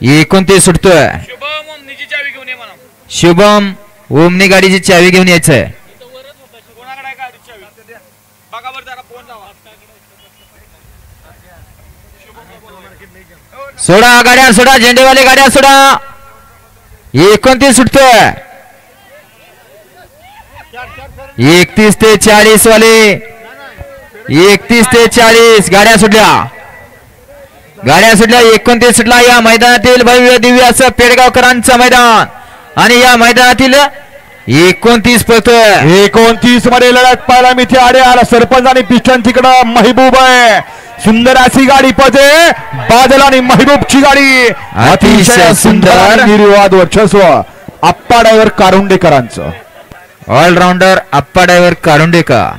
29 सुटतोय. Shubham omni गाडीची चावी घेऊन यायचंय. सोडा गाड्या सोडा, झेंडेवाले गाड्या सोडा. 29 सुटतोय. 31 ते 40 वाले, 31 ते 40 गाड्या सुटल्या. 29 सुटला. या मैदानातील भव्य दिव्य असं पेडगावकरांचं मैदान आणि या मैदानातील 29 पळतोय. 29 मध्ये लढत पाहायला मिथे आडे आला. सरपंच आणि पिस्टन तिकडं महबूब आहे. सुंदर अशी गाडी पळते. बादल आणि महबूबची गाडी अतिशय सुंदर. निर्विवाद वर्चस्व आप्पा ड्रायव्हर कारुंडेकरांचं. ऑलराऊंडर आप्पा ड्रायव्हर कारुंडेकर.